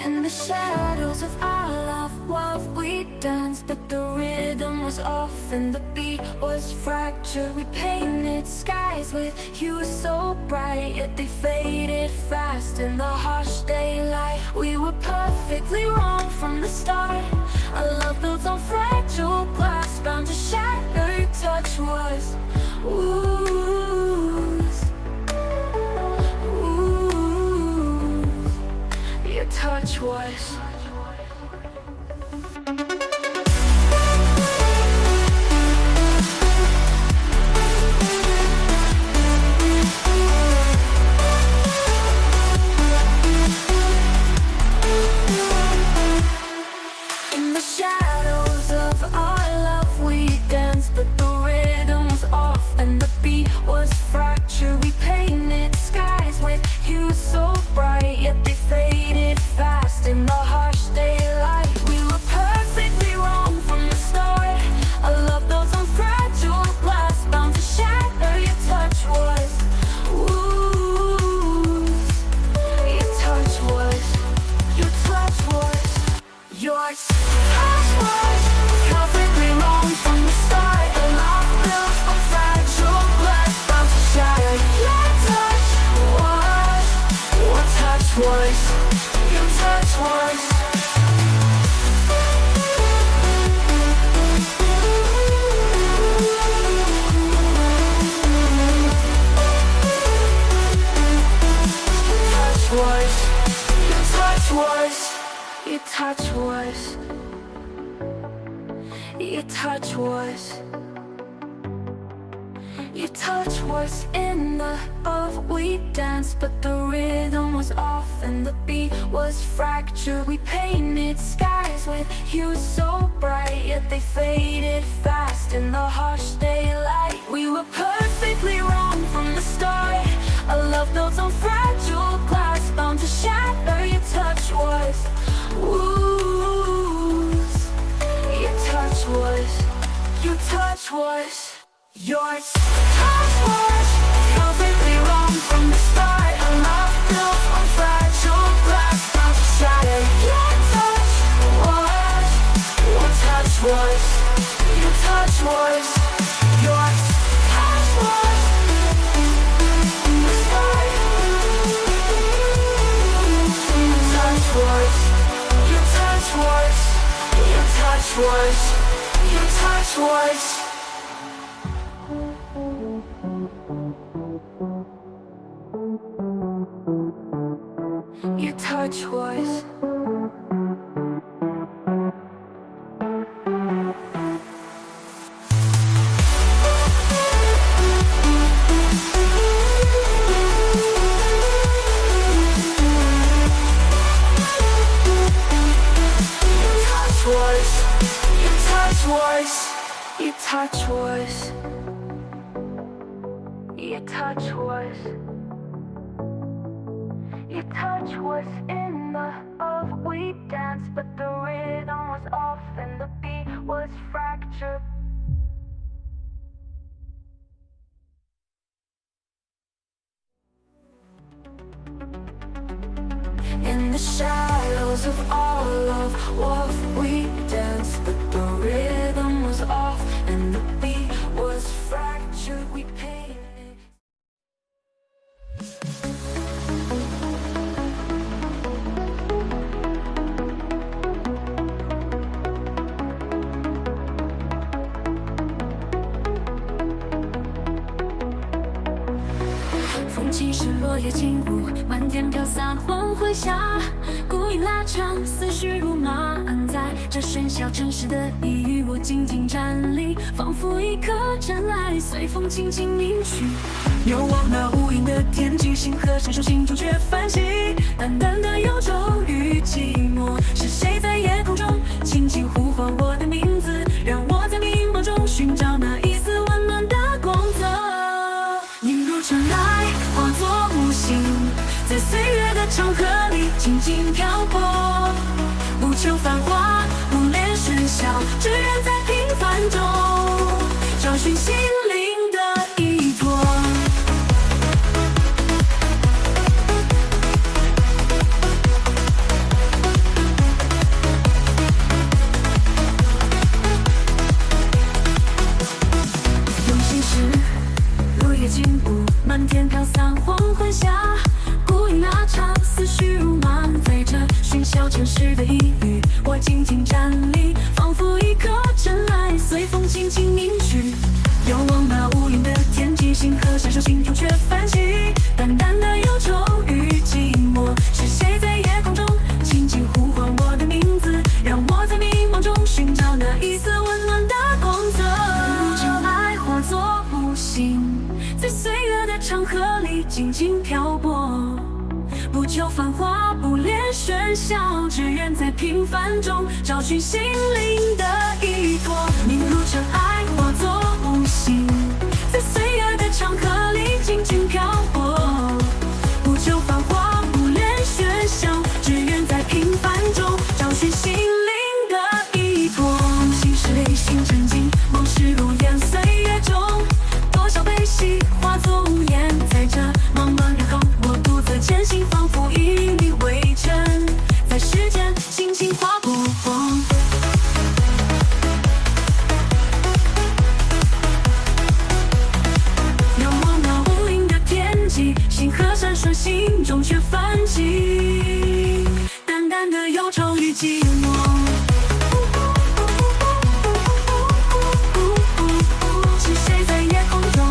In the shadows of our love we danced, but the rhythm was off and the beat was fractured. We painted skies with hues so bright, yet they faded fast in the harsh daylight. We were perfectly wrong from the start. Our love built on fragile glass, bound to shatter. Your touch was ooze. Your touch was in the shadows of our love we danced, but the rhythm was off and the beat was fractured. We painted skies with hues so bright, yet they faded fast in the harsh daylight. We were perfectly wrong from the start. Our love built on fragile glass, bound to shatter. Your touch was ooze. Your touch was, your touch was, your touch was perfectly wrong from the start. Our love built on fragile glass, bound to shatter. Your touch was, your touch was, your touch was. Your touch was, your touch was, your touch was, your touch was in the of we danced, but the rhythm was off and the beat was fractured. We painted skies with hues so bright, yet they faded fast in the harsh daylight. We were perfectly wrong from the start. A love built on fragile glass, bound to shatter. Your touch was ooze. Your touch was, your touch was, your touch was perfectly wrong from the start. A love built on fragile glass, bound to shatter. Your touch was, your touch was, your touch was, your touch was. Your touch was, your touch was, your touch was. Your touch was. Your touch was, your touch was, your touch was, your touch was in the of we danced, but the rhythm was off and the beat was fractured. In the shadows of our love we danced, but the rhythm was off and the beat was fractured. We painted.风起时落叶轻舞，漫天飘洒黄昏下，孤影拉长，思绪如麻，安在这喧嚣城市的地域，我静静站立，仿佛一颗尘埃，随风轻轻凝去。遥望那无垠的天际，星河闪烁，心中却泛起淡淡的忧愁与寂寞。是谁在夜空中轻轻呼唤我的名字，让我在迷茫中寻找那一丝温暖的光泽。凝入尘埃，化作无形，在岁月的长河里静静漂泊，不求繁华，不恋喧嚣，只愿在平凡中找寻心灵的依托。诗的一语，我静静站立，仿佛一颗尘埃，随风轻轻凝聚。遥望那无垠的天际，星河闪烁，心中却泛起淡淡的忧愁与寂寞。是谁在夜空中轻轻呼唤我的名字，让我在迷茫中寻找那一丝温暖的光泽。如尘埃化作无形，在岁月的长河里静静漂泊。不求繁华，不恋喧嚣，只愿在平凡中找寻心灵的依托。命如尘埃化作无形，在岁月的长河里静静漂泊。不求繁华，不恋喧嚣，只愿在平凡中找寻心灵的依托。心是泪，心沉静，梦是如烟，岁月中多少悲喜化作无言。在这茫茫人海，我独自前行，仿佛一粒微尘，在世间轻轻划过。仰望那无垠的天际，星河闪烁，心中却泛起淡淡的忧愁与寂寞。是谁在夜空中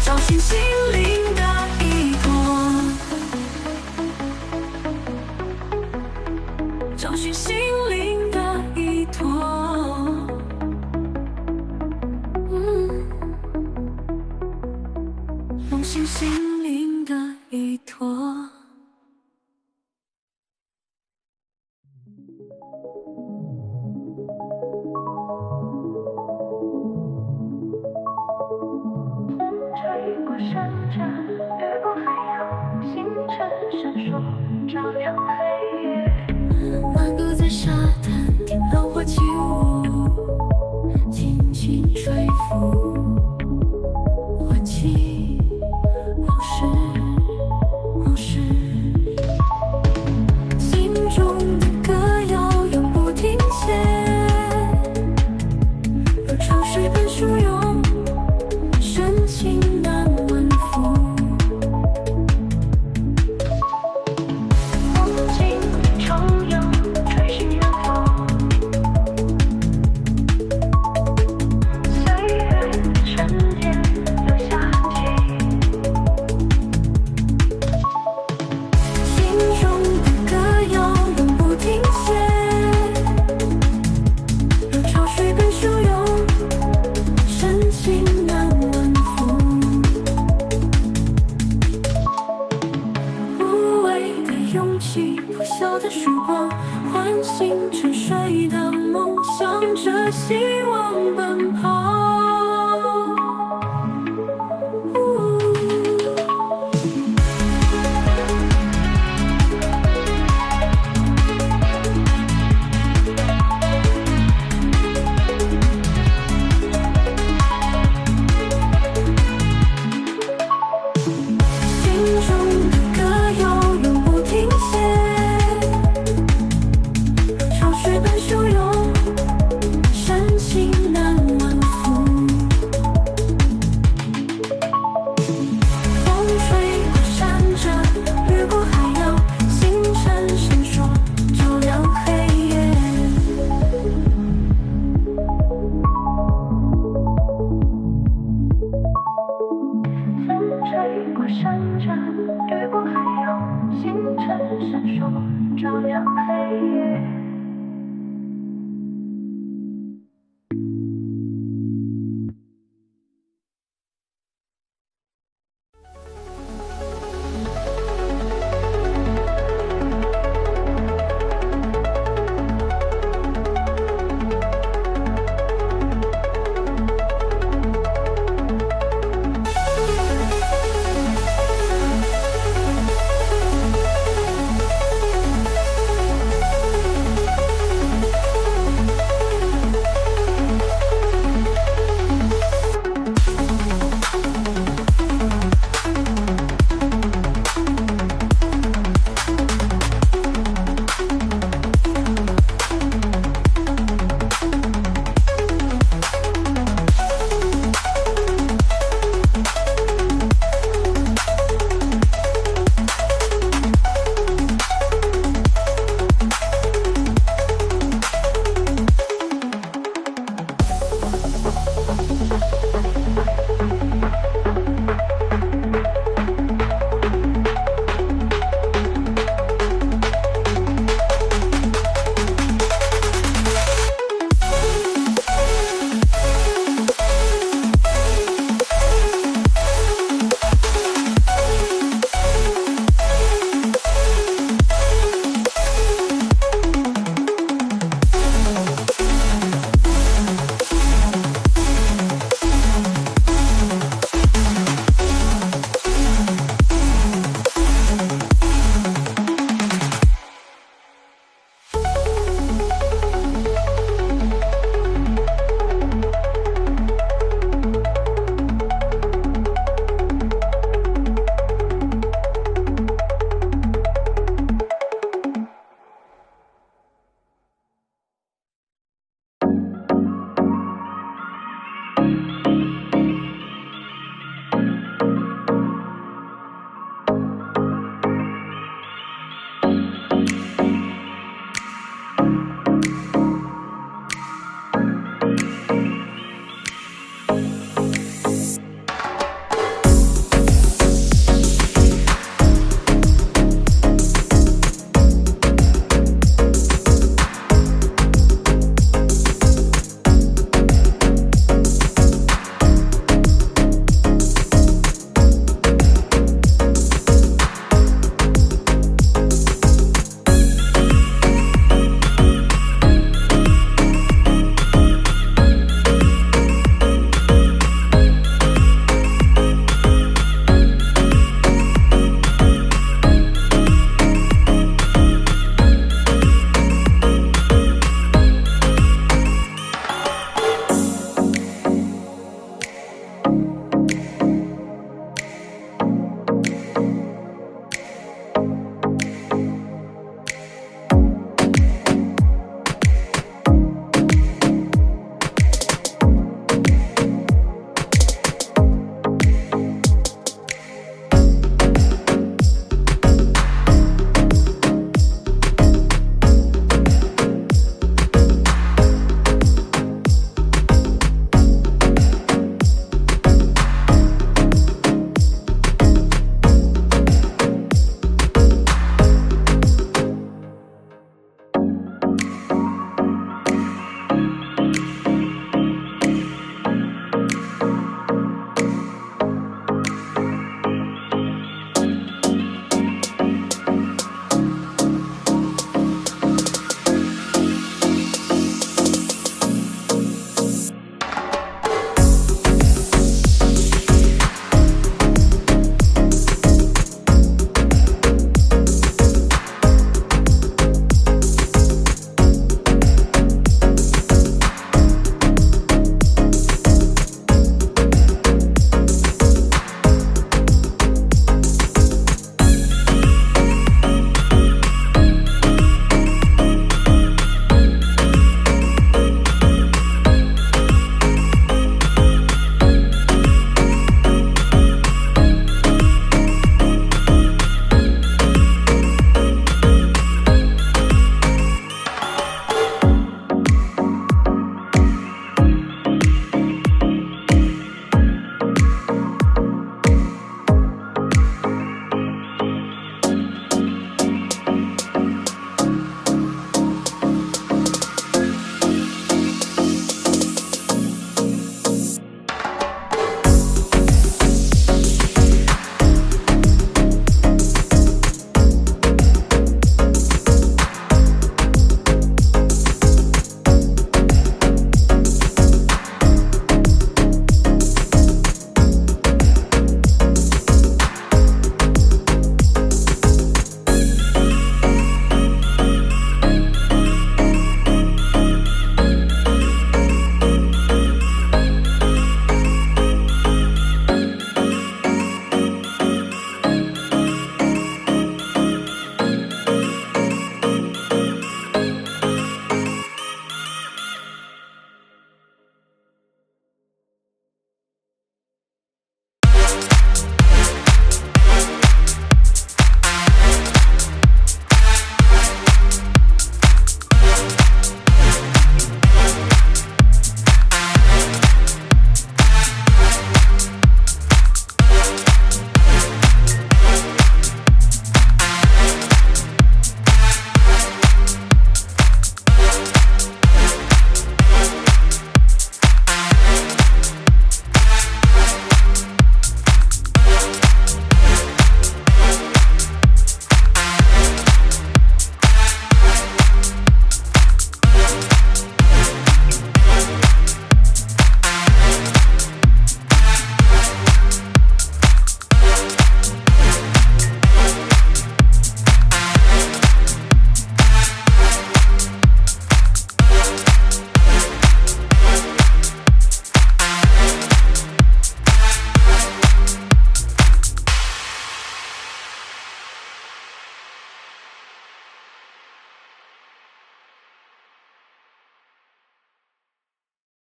找寻心灵的依托，找寻心灵的依托。梦醒心灵的依托。吹过山涧，越过海洋，星辰闪烁，照亮黑夜。漫步在沙滩，听浪花起舞，轻轻吹拂，唤起往事，往事。心中的歌谣永不停歇，如潮水般汹涌，深情难稳抚。梦境里徜徉，追寻远方。岁月沉淀，留下痕迹。心中的歌谣永不停歇，如潮水般汹涌，深情难稳抚。无谓的勇气，破晓的曙光，唤醒沉睡的梦，向着希望奔跑。心中的歌谣永不停歇，如潮水般汹涌，深情难稳抚。风吹过山涧，掠过海洋，星辰闪烁，照亮黑夜。风吹过山涧，掠过海洋，星辰闪烁，照亮黑夜。